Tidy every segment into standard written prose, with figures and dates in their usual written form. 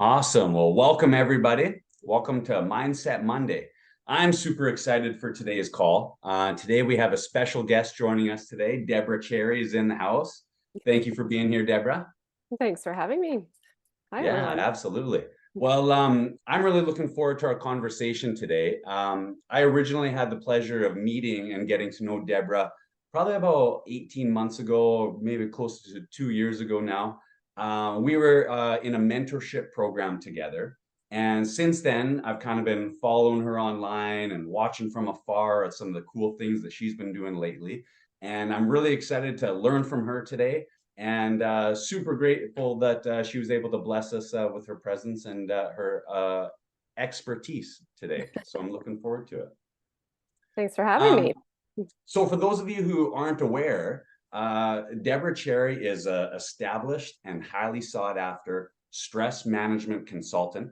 Awesome. Well, welcome everybody. Welcome to Mindset Monday. I'm super excited for today's call. Today we have a special guest joining us today. Deborah Cherrey is in the house. Thank you for being here, Deborah. Thanks for having me. Hi, Yeah, everyone. absolutely. Well, I'm really looking forward to our conversation today. I originally had the pleasure of meeting and getting to know Deborah probably about 18 months ago, maybe close to 2 years ago now. We were in a mentorship program together. And since then, I've kind of been following her online and watching from afar at some of the cool things that she's been doing lately. And I'm really excited to learn from her today and super grateful that she was able to bless us with her presence and her expertise today. So I'm looking forward to it. Thanks for having me. Um, so for those of you who aren't aware, Deborah Cherrey is an established and highly sought after stress management consultant.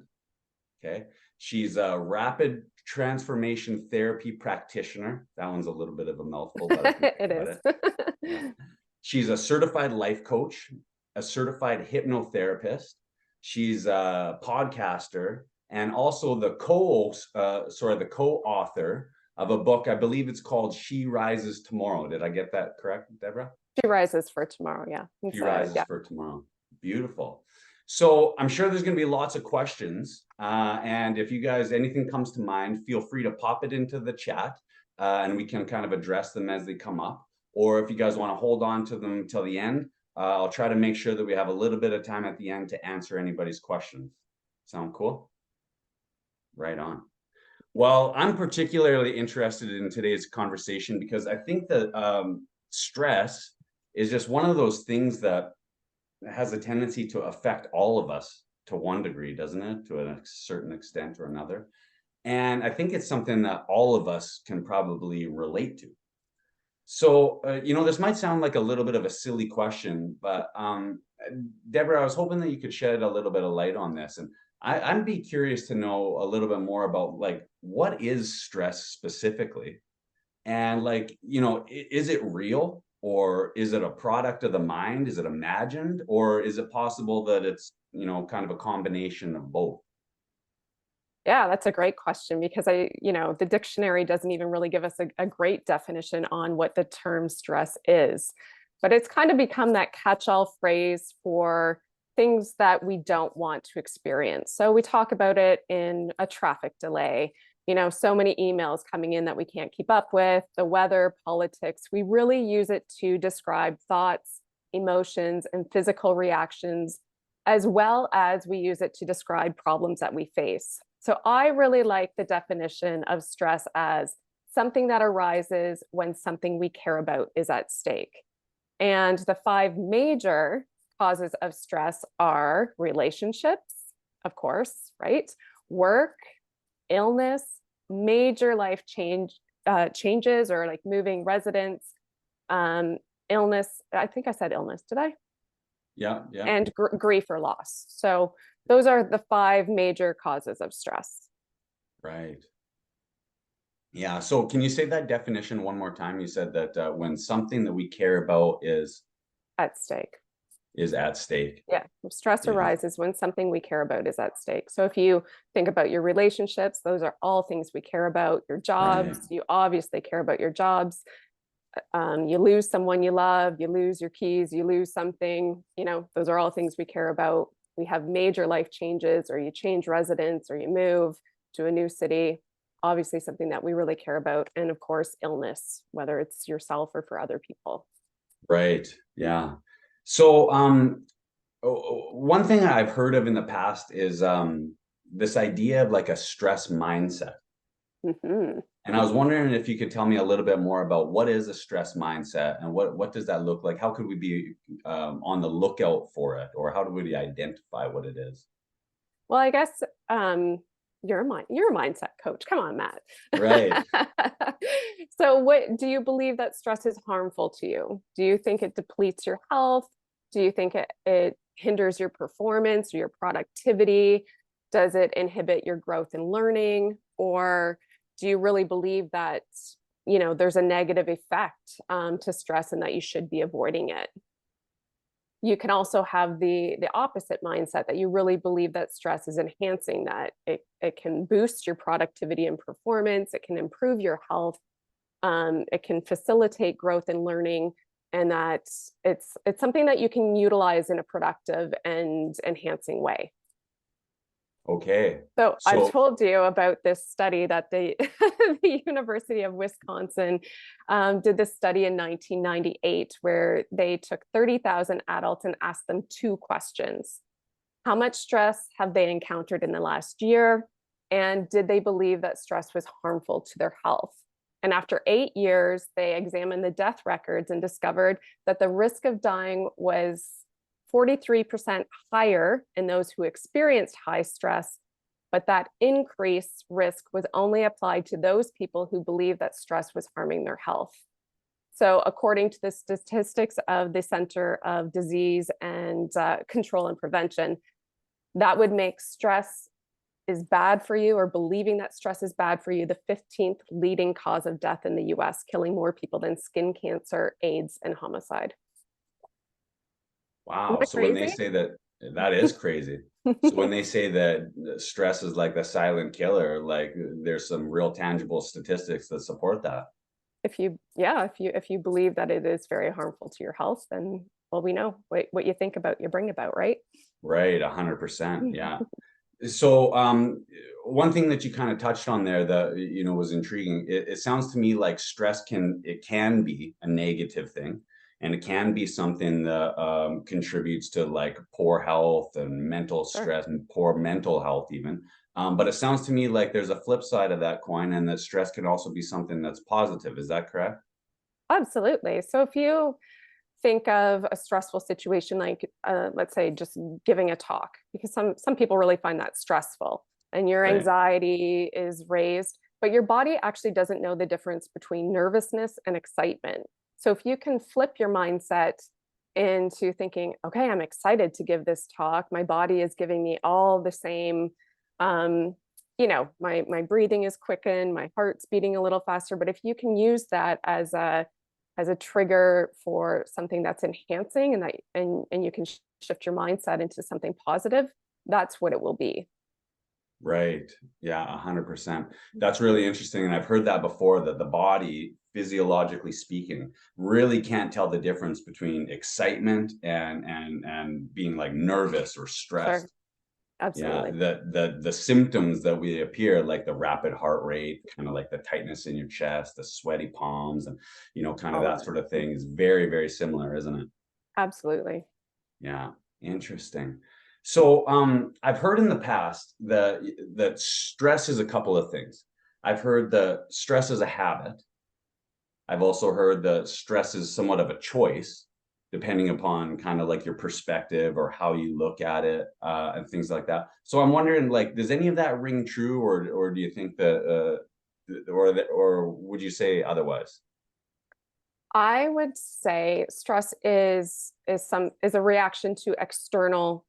Okay. She's a rapid transformation therapy practitioner. That one's a little bit of a mouthful, but I can It about is. it. Yeah. She's a certified life coach, a certified hypnotherapist. She's a podcaster and also the co-author of a book. I believe it's called She Rises Tomorrow. Did I get that correct, Deborah? She rises for tomorrow. Yeah. She Rises for Tomorrow. Beautiful. So I'm sure there's going to be lots of questions. And if you guys, anything comes to mind, feel free to pop it into the chat and we can kind of address them as they come up. Or if you guys want to hold on to them till the end, I'll try to make sure that we have a little bit of time at the end to answer anybody's questions. Sound cool? Right on. Well, I'm particularly interested in today's conversation because I think that stress is just one of those things that has a tendency to affect all of us to one degree, doesn't it? To a certain extent or another. And I think it's something that all of us can probably relate to. So, this might sound like a little bit of a silly question, but Deborah, I was hoping that you could shed a little bit of light on this. And I'd be curious to know a little bit more about like, what is stress specifically? And like, is it real or is it a product of the mind? Is it imagined or is it possible that it's, kind of a combination of both? Yeah, that's a great question because the dictionary doesn't even really give us a great definition on what the term stress is. But it's kind of become that catch-all phrase for things that we don't want to experience. So we talk about it in a traffic delay, so many emails coming in that we can't keep up with, the weather, politics. We really use it to describe thoughts, emotions, and physical reactions, as well as we use it to describe problems that we face. So I really like the definition of stress as something that arises when something we care about is at stake. And the five major causes of stress are relationships, of course, right? Work, illness, major life changes or like moving residence, illness. I think I said illness, did I? Yeah, yeah. And grief or loss. So those are the five major causes of stress. Right. Yeah. So can you say that definition one more time? You said that when something that we care about At stake. is at stake. Yeah. Stress Yeah. arises when something we care about is at stake. So if you think about your relationships, those are all things we care about. Your jobs, Right. you obviously care about your jobs. You lose someone you love, you lose your keys, you lose something, those are all things we care about. We have major life changes, or you change residence, or you move to a new city, obviously something that we really care about. And of course, illness, whether it's yourself or for other people. Right. Yeah. So one thing I've heard of in the past is this idea of like a stress mindset. Mm-hmm. And I was wondering if you could tell me a little bit more about what is a stress mindset and what does that look like? How could we be on the lookout for it, or how do we identify what it is? Well, I guess you're a mindset coach. Come on, Matt. Right. So what do you believe that stress is harmful to you? Do you think it depletes your health? Do you think it hinders your performance or your productivity? Does it inhibit your growth and learning? Or do you really believe that, there's a negative effect to stress and that you should be avoiding it? You can also have the opposite mindset, that you really believe that stress is enhancing, that it can boost your productivity and performance, it can improve your health, it can facilitate growth and learning, and that it's something that you can utilize in a productive and enhancing way. Okay. So I've So, told you about this study that the the University of Wisconsin did this study in 1998, where they took 30,000 adults and asked them two questions. How much stress have they encountered in the last year? And did they believe that stress was harmful to their health? And after 8 years, they examined the death records and discovered that the risk of dying was 43% higher in those who experienced high stress, but that increased risk was only applied to those people who believed that stress was harming their health. So according to the statistics of the Center of Disease and Control and Prevention, that would make stress is bad for you, or believing that stress is bad for you, the 15th leading cause of death in the US, killing more people than skin cancer, AIDS, and homicide. wow. So when they Crazy? say that, that is crazy. So when they say that stress is like the silent killer, like there's some real tangible statistics that support that. If you believe that it is very harmful to your health, then well, we know what you think about, you bring about, right? Right, 100%. Yeah. So one thing that you kind of touched on there that was intriguing. It sounds to me like stress can be a negative thing, and it can be something that contributes to like poor health and mental Sure. stress and poor mental health even. But it sounds to me like there's a flip side of that coin, and that stress can also be something that's positive. Is that correct? Absolutely. So if you think of a stressful situation, like let's say just giving a talk, because some people really find that stressful, and your Right. anxiety is raised, but your body actually doesn't know the difference between nervousness and excitement. So if you can flip your mindset into thinking, okay, I'm excited to give this talk, my body is giving me all the same, um, my breathing is quickened, my heart's beating a little faster. But if you can use that as a trigger for something that's enhancing, and you can shift your mindset into something positive, that's what it will be. Right. Yeah, 100%. That's really interesting. And I've heard that before, that the body, physiologically speaking, really can't tell the difference between excitement and being like nervous or Sure. stressed. Yeah, Absolutely. the symptoms that we appear, like the rapid heart rate, kind of like the tightness in your chest, the sweaty palms, and kind of All that that. sort of thing is very, very similar, isn't it? Absolutely. Yeah, interesting. So, I've heard in the past that stress is a couple of things. I've heard that stress is a habit. I've also heard that stress is somewhat of a choice, depending upon kind of like your perspective or how you look at it, and things like that. So I'm wondering, like, does any of that ring true, or do you think that, or would you say otherwise? I would say stress is a reaction to external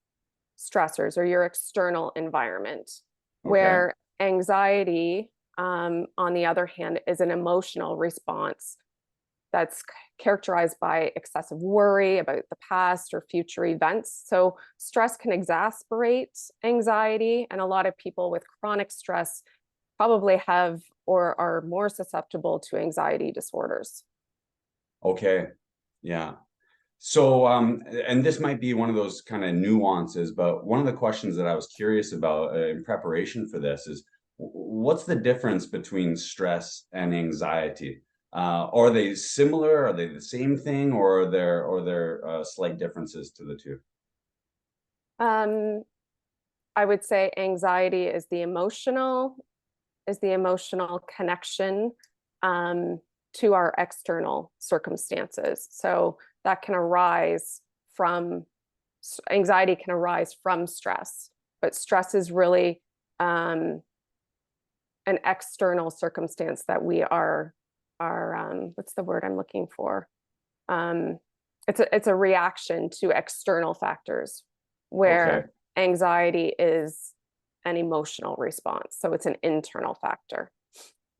stressors or your external environment, Okay. where anxiety, on the other hand, is an emotional response that's characterized by excessive worry about the past or future events. So stress can exasperate anxiety, and a lot of people with chronic stress probably have or are more susceptible to anxiety disorders. Okay. Yeah. So, and this might be one of those kind of nuances, but one of the questions that I was curious about in preparation for this is, what's the difference between stress and anxiety? Are they similar? Are they the same thing, or are there slight differences to the two? Um, I would say anxiety is the emotional connection, um, to our external circumstances. So that can arise from anxiety can arise from stress, but stress is really, um, an external circumstance that we are what's the word I'm looking for? Um, it's a reaction to external factors, Okay, where anxiety is an emotional response. So it's an internal factor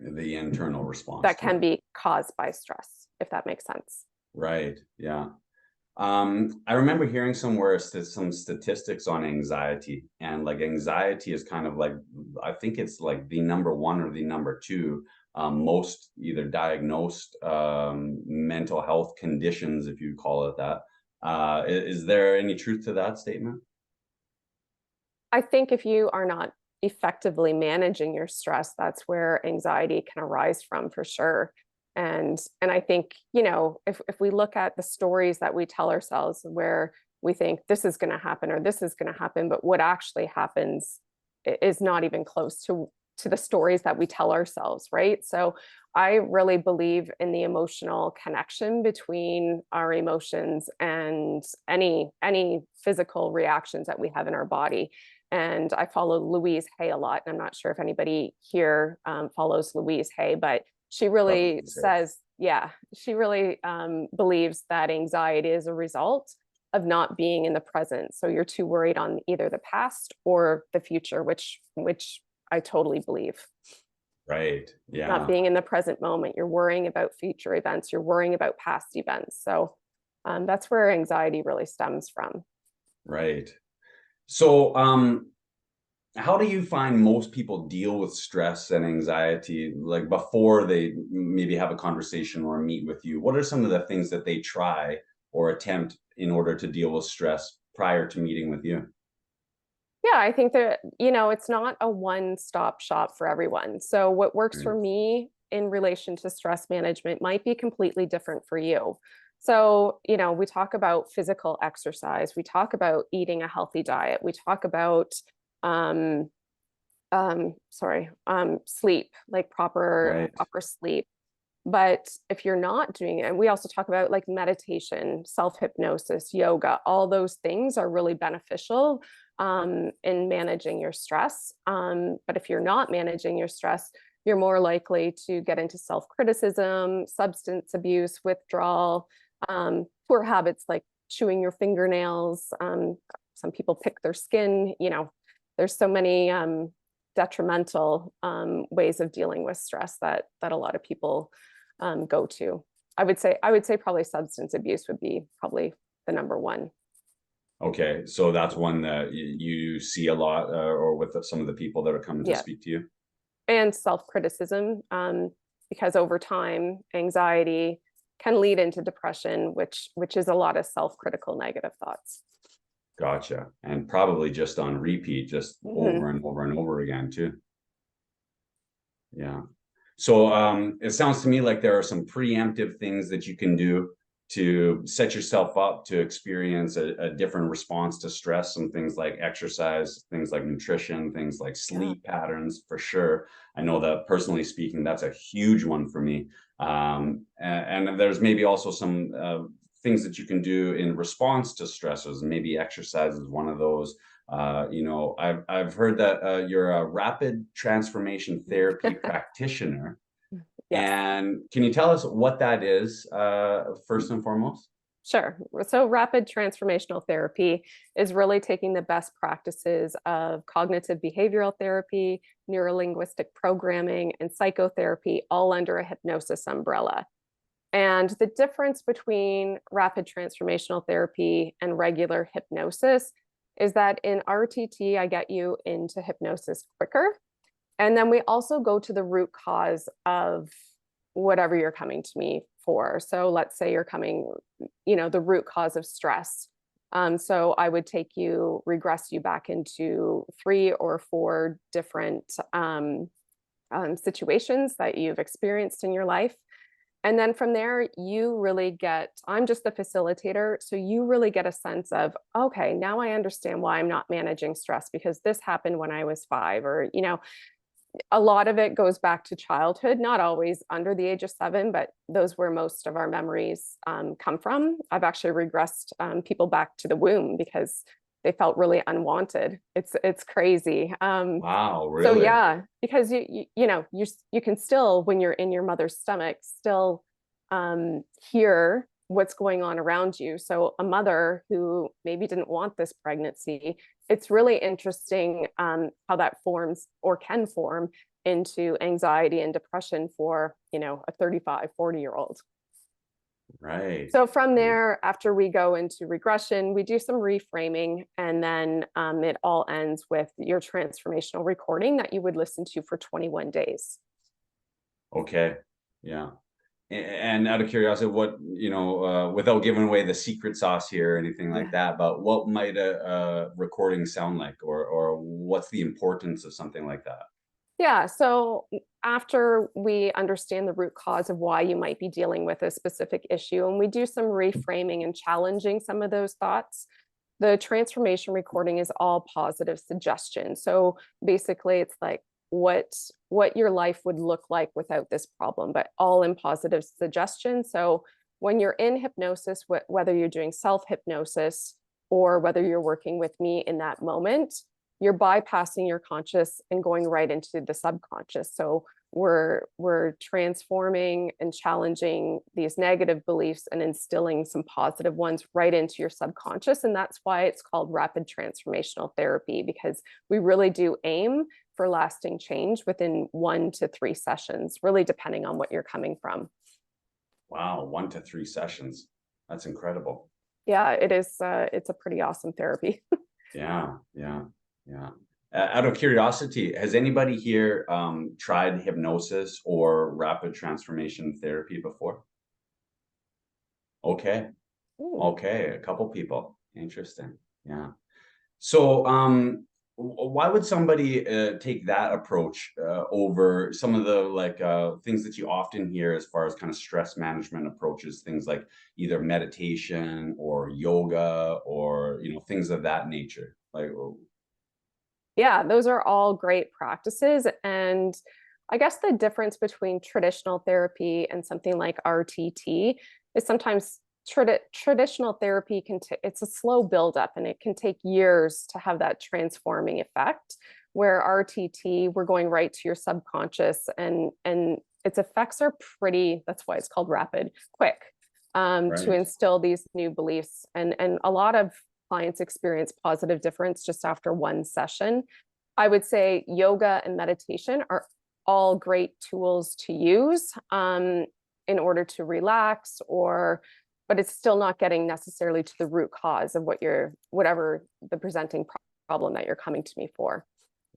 the internal response that to can it. be caused by stress, if that makes sense. Right. Yeah. I remember hearing somewhere some statistics on anxiety, and like anxiety is kind of like, I think it's like the number one or the number two most either diagnosed mental health conditions, if you call it that. Is there any truth to that statement? I think if you are not effectively managing your stress, that's where anxiety can arise from for sure. And I think, you know, if we look at the stories that we tell ourselves where we think this is going to happen or this is going to happen, but what actually happens is not even close to the stories that we tell ourselves, right? So I really believe in the emotional connection between our emotions and any physical reactions that we have in our body. And I follow Louise Hay a lot. And I'm not sure if anybody here follows Louise Hay, but she really says, yeah, she really believes that anxiety is a result of not being in the present. So you're too worried on either the past or the future, which I totally believe. Right. Not Yeah. being in the present moment, you're worrying about future events, you're worrying about past events. So that's where anxiety really stems from. Right. So, how do you find most people deal with stress and anxiety, like before they maybe have a conversation or meet with you? What are some of the things that they try or attempt in order to deal with stress prior to meeting with you? Yeah, I think that, you know, it's not a one-stop shop for everyone. So what works Right. for me in relation to stress management might be completely different for you. So, you know, we talk about physical exercise, we talk about eating a healthy diet, we talk about um sleep, like Right. proper sleep. But if you're not doing it, and we also talk about like meditation, self-hypnosis, yoga, all those things are really beneficial in managing your stress. But if you're not managing your stress, you're more likely to get into self-criticism, substance abuse, withdrawal, poor habits like chewing your fingernails. Some people pick their skin. You know, there's so many detrimental ways of dealing with stress that a lot of people go to. I would say probably substance abuse would be probably the number one. Okay. So that's one that you see a lot, or with some of the people that are coming to Yeah, speak to you. and self-criticism, because over time, anxiety can lead into depression, which is a lot of self-critical negative thoughts. Gotcha. And probably just on repeat, just Hmm. over and over and over again too. Yeah. So it sounds to me like there are some preemptive things that you can do to set yourself up to experience a different response to stress, some things like exercise, things like nutrition, things like Yeah. sleep patterns for sure. I know that personally speaking, that's a huge one for me. And there's maybe also some things that you can do in response to stressors. Maybe exercise is one of those. You know, I've heard that you're a rapid transformation therapy practitioner. Yes. And can you tell us what that is, first and foremost? Sure. So rapid transformational therapy is really taking the best practices of cognitive behavioral therapy, neurolinguistic programming, and psychotherapy all under a hypnosis umbrella. And the difference between rapid transformational therapy and regular hypnosis is that in RTT, I get you into hypnosis quicker. And then we also go to the root cause of whatever you're coming to me for. So let's say you're coming, you know, the root cause of stress. So I would take you, regress you back into 3 or 4 different situations that you've experienced in your life. And then from there, you really get, I'm just the facilitator. So you really get a sense of, okay, now I understand why I'm not managing stress because this happened when I was 5, or, you know, a lot of it goes back to childhood, not always under the age of 7, but those where most of our memories come from. I've actually regressed people back to the womb because they felt really unwanted. It's crazy. Wow, So really? yeah, because you know you can still, when you're in your mother's stomach, still hear what's going on around you. So a mother who maybe didn't want this pregnancy, it's really interesting how that forms or can form into anxiety and depression for, you know, a 35, 40-year-old. Right. So from there, after we go into regression, we do some reframing, and then it all ends with your transformational recording that you would listen to for 21 days. Okay. Yeah. And out of curiosity, what, without giving away the secret sauce here or anything like Yeah. that, but what might a recording sound like, or what's the importance of something like that? Yeah, so after we understand the root cause of why you might be dealing with a specific issue, and we do some reframing and challenging some of those thoughts, the transformation recording is all positive suggestion. So basically, it's like what your life would look like without this problem, but all in positive suggestion. So when you're in hypnosis, whether you're doing self hypnosis or whether you're working with me in that moment, you're bypassing your conscious and going right into the subconscious. So we're transforming and challenging these negative beliefs and instilling some positive ones right into your subconscious. And that's why it's called rapid transformational therapy, because we really do aim for lasting change within 1 to 3 sessions, really depending on what you're coming from. Wow, 1 to 3 sessions. That's incredible. Yeah, it is. It's a pretty awesome therapy. Yeah, yeah, yeah. Out of curiosity, has anybody here tried hypnosis or rapid transformation therapy before? Okay, Ooh. okay, a couple people. Interesting. Yeah. So, why would somebody take that approach over some of the things that you often hear as far as kind of stress management approaches, things like either meditation or yoga or things of that nature? Like, Yeah, those are all great practices. And I guess the difference between traditional therapy and something like RTT is sometimes traditional therapy it's a slow buildup and it can take years to have that transforming effect. Where RTT, we're going right to your subconscious, and its effects are pretty, that's why it's called rapid, quick, to right, instill these new beliefs. And a lot of clients experience positive difference just after one session. I would say yoga and meditation are all great tools to use in order to relax, but it's still not getting necessarily to the root cause of whatever the presenting problem that you're coming to me for.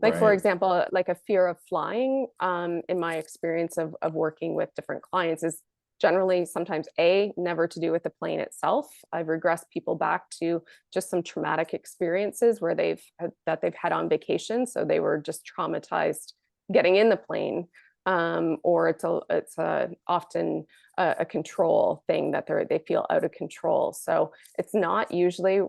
Like, for right, example, like a fear of flying, in my experience of working with different clients, is generally sometimes never to do with the plane itself. I've regressed people back to just some traumatic experiences where they've had on vacation, so they were just traumatized getting in the plane, or it's often a control thing that they feel out of control. So it's not usually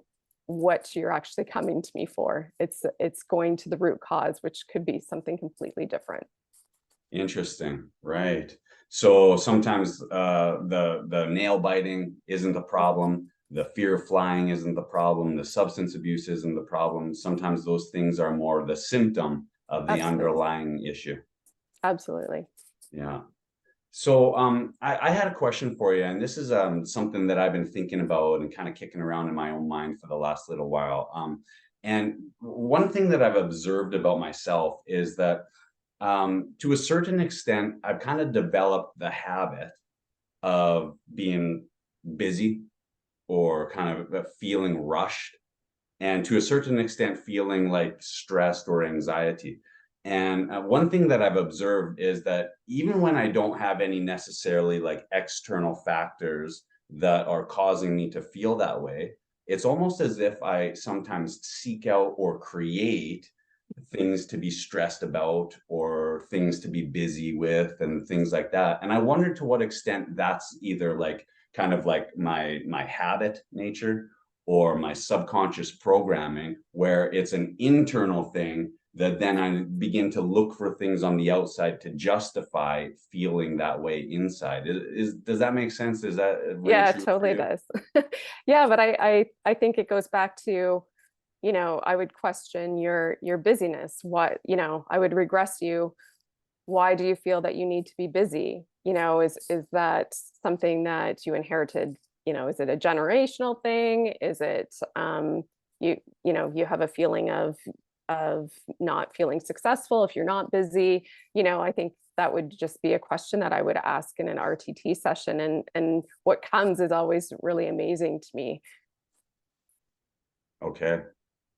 what you're actually coming to me for. It's going to the root cause, which could be something completely different. interesting, right. So sometimes the nail biting isn't the problem. The fear of flying isn't the problem. The substance abuse isn't the problem. Sometimes those things are more the symptom of the Absolutely. underlying issue. Absolutely. Yeah. So I had a question for you, and this is something that I've been thinking about and kind of kicking around in my own mind for the last little while. And one thing that I've observed about myself is that to a certain extent, I've kind of developed the habit of being busy or kind of feeling rushed, and to a certain extent feeling like stressed or anxiety. And one thing that I've observed is that even when I don't have any necessarily like external factors that are causing me to feel that way, it's almost as if I sometimes seek out or create things to be stressed about or things to be busy with and things like that. And I wonder to what extent that's either like kind of like my habit nature or my subconscious programming, where it's an internal thing that then I begin to look for things on the outside to justify feeling that way inside. Does that make sense? Is that ring Yeah, it true for totally you? does. Yeah, but I think it goes back to, I would question your busyness. I would regress you. Why do you feel that you need to be busy? Is that something that you inherited? Is it a generational thing? Is it you have a feeling of not feeling successful if you're not busy? I think that would just be a question that I would ask in an RTT session. And what comes is always really amazing to me. Okay.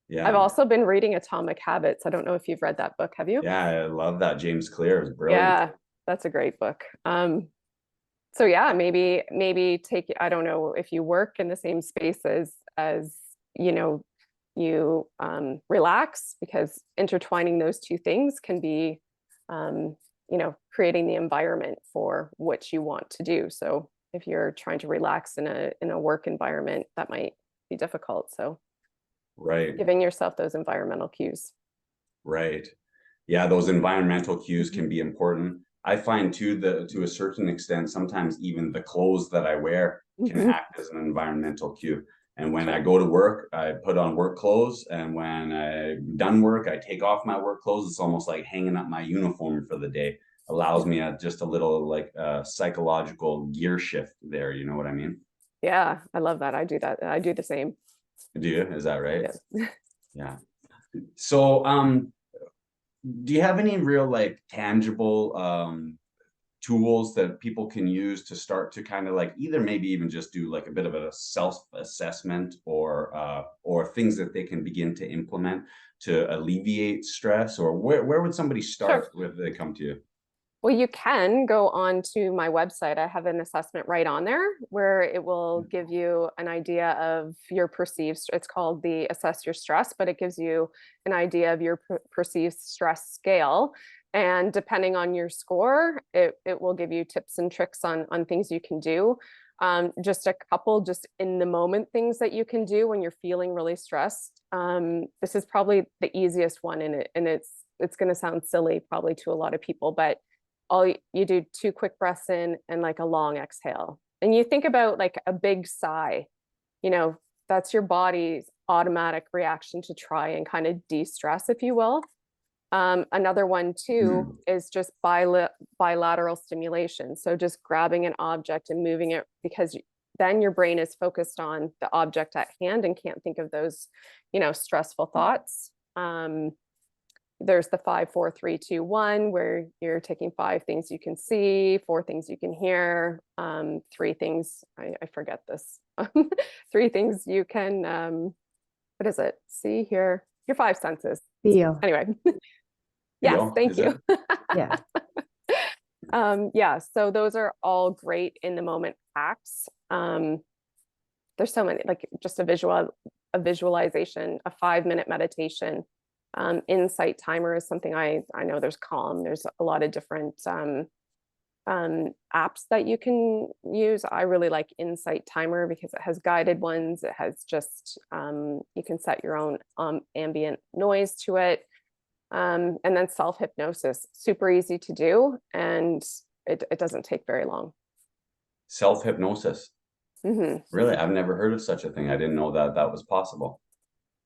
Yeah. I've also been reading Atomic Habits. I don't know if you've read that book. Have you? Yeah, I love that. James Clear is brilliant. Yeah, that's a great book. So yeah, maybe take, I don't know if you work in the same space as you relax, because intertwining those two things can be creating the environment for what you want to do. So if you're trying to relax in a work environment, that might be difficult. So Right. giving yourself those environmental cues. Right. Yeah, those environmental cues can be important. I find too that to a certain extent, sometimes even the clothes that I wear can act as an environmental cue. And when I go to work, I put on work clothes. And when I'm done work, I take off my work clothes. It's almost like hanging up my uniform for the day. Allows me just a little like psychological gear shift there. You know what I mean? Yeah, I love that. I do that. I do the same. Do you? Is that right? Yeah. Yeah. So, do you have any real like tangible tools that people can use to start to kind of like either maybe even just do like a bit of a self-assessment or things that they can begin to implement to alleviate stress, or where would somebody start Sure. if they come to you? Well, you can go on to my website. I have an assessment right on there where it will give you an idea of your perceived, it's called the Assess Your Stress, but it gives you an idea of your perceived stress scale. And depending on your score, it will give you tips and tricks on things you can do. Just a couple just in the moment things that you can do when you're feeling really stressed. This is probably the easiest one, and it's going to sound silly probably to a lot of people, but all you do 2 quick breaths in and like a long exhale. And you think about like a big sigh, that's your body's automatic reaction to try and kind of de-stress, if you will. Another one too is just bilateral stimulation. So just grabbing an object and moving it, because then your brain is focused on the object at hand and can't think of those, stressful thoughts. There's the 5, 4, 3, 2, 1, where you're taking 5 things you can see, 4 things you can hear, 3 things, I forget this, 3 things you can, what is it? See, hear, your 5 senses. Feel. Anyway, yes, Feel, thank is you. Yeah. Yeah, so those are all great in the moment acts. There's so many, like just a visualization, a 5-minute meditation. Insight timer is something I know. There's Calm. There's a lot of different apps that you can use. I really like Insight Timer because it has guided ones. It has just you can set your own ambient noise to it. And then self-hypnosis, super easy to do, and it doesn't take very long. Self-hypnosis. Really, I've never heard of such a thing. I didn't know that that was possible.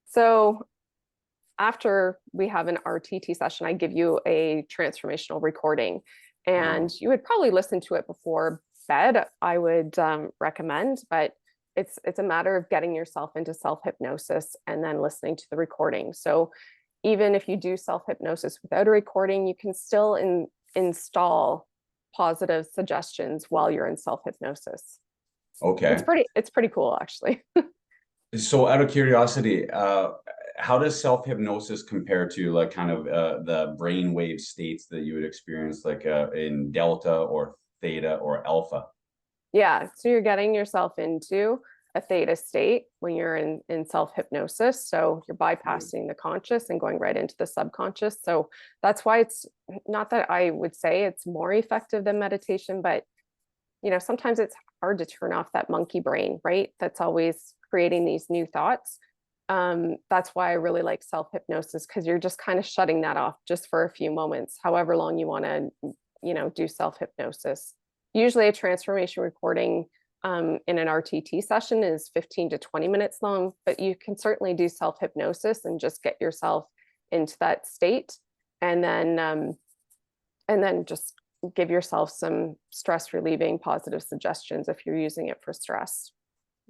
So after we have an RTT session, I give you a transformational recording, and you would probably listen to it before bed. I would recommend, but it's a matter of getting yourself into self-hypnosis and then listening to the recording. So even if you do self-hypnosis without a recording, you can still install positive suggestions while you're in self-hypnosis. Okay. It's pretty cool, actually. So out of curiosity, how does self-hypnosis compare to like kind of the brainwave states that you would experience like in delta or theta or alpha? Yeah, so you're getting yourself into a theta state when you're in self-hypnosis. So you're bypassing the conscious and going right into the subconscious. So that's why it's not that I would say it's more effective than meditation, but sometimes it's hard to turn off that monkey brain, right? That's always creating these new thoughts. That's why I really like self-hypnosis, because you're just kind of shutting that off just for a few moments, however long you want to, do self-hypnosis. Usually a transformation recording in an RTT session is 15 to 20 minutes long, but you can certainly do self-hypnosis and just get yourself into that state, and then just give yourself some stress relieving positive suggestions if you're using it for stress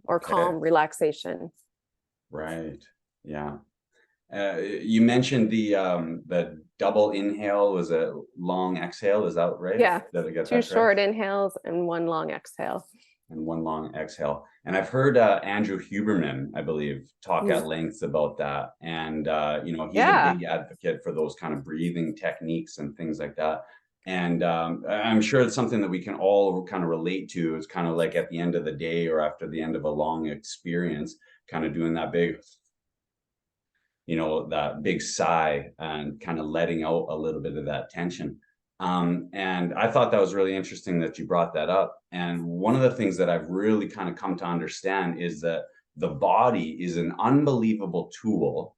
or calm relaxation. Right. Yeah. You mentioned the double inhale was a long exhale. Is that right? Yeah, Did I get two that correct? short inhales and one long exhale. And one long exhale. And I've heard Andrew Huberman, I believe, talk at length about that. And you know, he's a Yeah. big advocate for those kind of breathing techniques and things like that. And I'm sure it's something that we can all kind of relate to. It's kind of like at the end of the day or after the end of a long experience, kind of doing that big, you know, that big sigh and kind of letting out a little bit of that tension. And I thought that was really interesting that you brought that up. And one of the things that I've really kind of come to understand is that the body is an unbelievable tool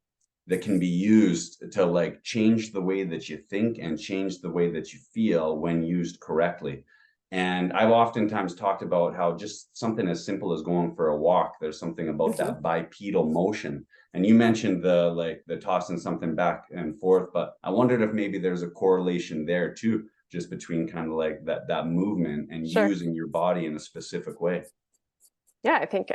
that can be used to like change the way that you think and change the way that you feel when used correctly. And I've oftentimes talked about how just something as simple as going for a walk, there's something about that bipedal motion. And you mentioned the tossing something back and forth, but I wondered if maybe there's a correlation there too, just between kind of like that movement and using your body in a specific way. Yeah, I think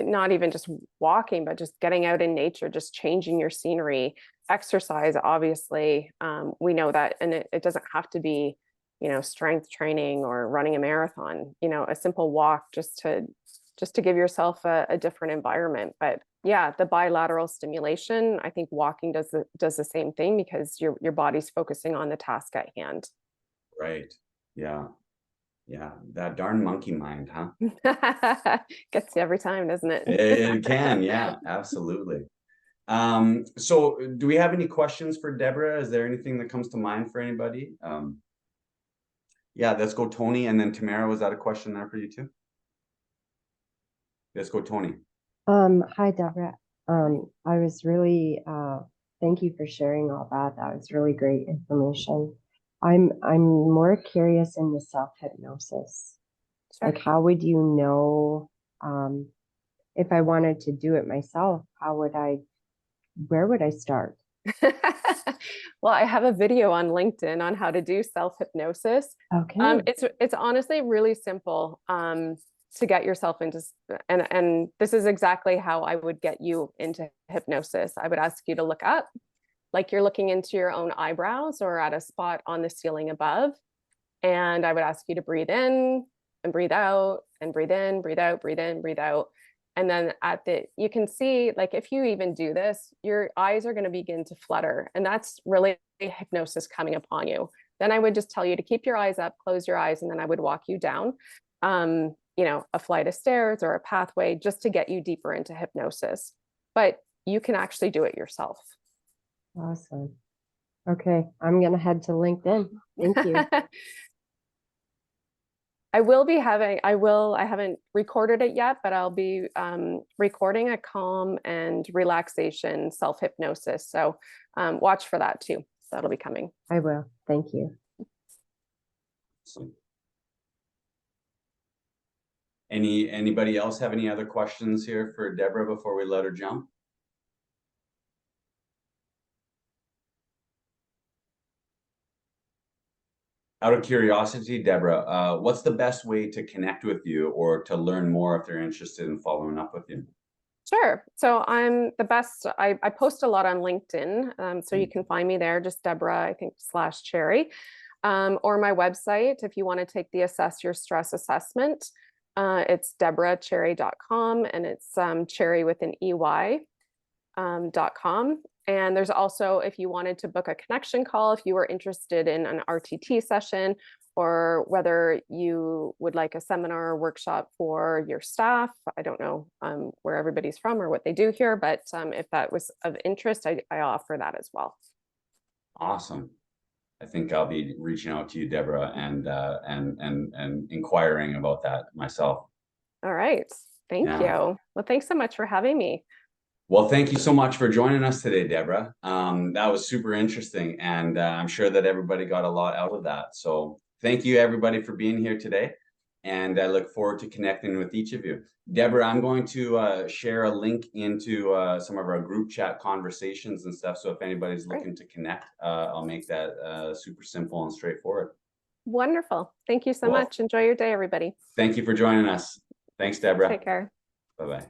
not even just walking, but just getting out in nature, just changing your scenery, exercise, obviously. We know that, and it doesn't have to be, you know, strength training or running a marathon, you know, a simple walk just to give yourself a different environment. But yeah, the bilateral stimulation, I think walking does the same thing because your body's focusing on the task at hand. Right. Yeah. Yeah. That darn monkey mind, huh? Gets you every time, doesn't it? It can. Yeah, absolutely. So do we have any questions for Deborah? Is there anything that comes to mind for anybody? Yeah, let's go Tony, and then Tamara, was that a question there for you too? Let's go Tony. Hi, Deborah. I was really, thank you for sharing all that. That was really great information. I'm more curious in the self-hypnosis. Like, how would you know, if I wanted to do it myself, where would I start? Well, I have a video on LinkedIn on how to do self-hypnosis. Okay. It's honestly really simple to get yourself into, and this is exactly how I would get you into hypnosis. I would ask you to look up, like you're looking into your own eyebrows or at a spot on the ceiling above. And I would ask you to breathe in and breathe out and breathe in, breathe out, breathe in, breathe out. And then you can see, like, if you even do this, your eyes are going to begin to flutter. And that's really hypnosis coming upon you. Then I would just tell you to keep your eyes up, close your eyes, and then I would walk you down, you know, a flight of stairs or a pathway just to get you deeper into hypnosis. But you can actually do it yourself. Awesome. Okay. I'm going to head to LinkedIn. Thank you. I haven't recorded it yet, but I'll be recording a calm and relaxation self-hypnosis. So watch for that too. So that'll be coming. I will. Thank you. Anybody else have any other questions here for Deborah before we let her jump? Out of curiosity, Deborah, what's the best way to connect with you or to learn more if they're interested in following up with you? Sure. So I'm the best. I post a lot on LinkedIn. So you can find me there, just Deborah, I think, /Cherrey, or my website. If you want to take the Assess Your Stress assessment, it's deborahcherrey.com, and it's Cherry with an EY .com. And there's also, if you wanted to book a connection call, if you were interested in an RTT session, or whether you would like a seminar or workshop for your staff. I don't know where everybody's from or what they do here, but if that was of interest, I offer that as well. Awesome. I think I'll be reaching out to you, Deborah, and inquiring about that myself. All right. Thank you. Well, thanks so much for having me. Well, thank you so much for joining us today, Deborah. That was super interesting, and I'm sure that everybody got a lot out of that. So thank you, everybody, for being here today, and I look forward to connecting with each of you. Deborah, I'm going to share a link into some of our group chat conversations and stuff, so if anybody's looking to connect, I'll make that super simple and straightforward. Wonderful. Thank you so much. Enjoy your day, everybody. Thank you for joining us. Thanks, Deborah. Take care. Bye-bye.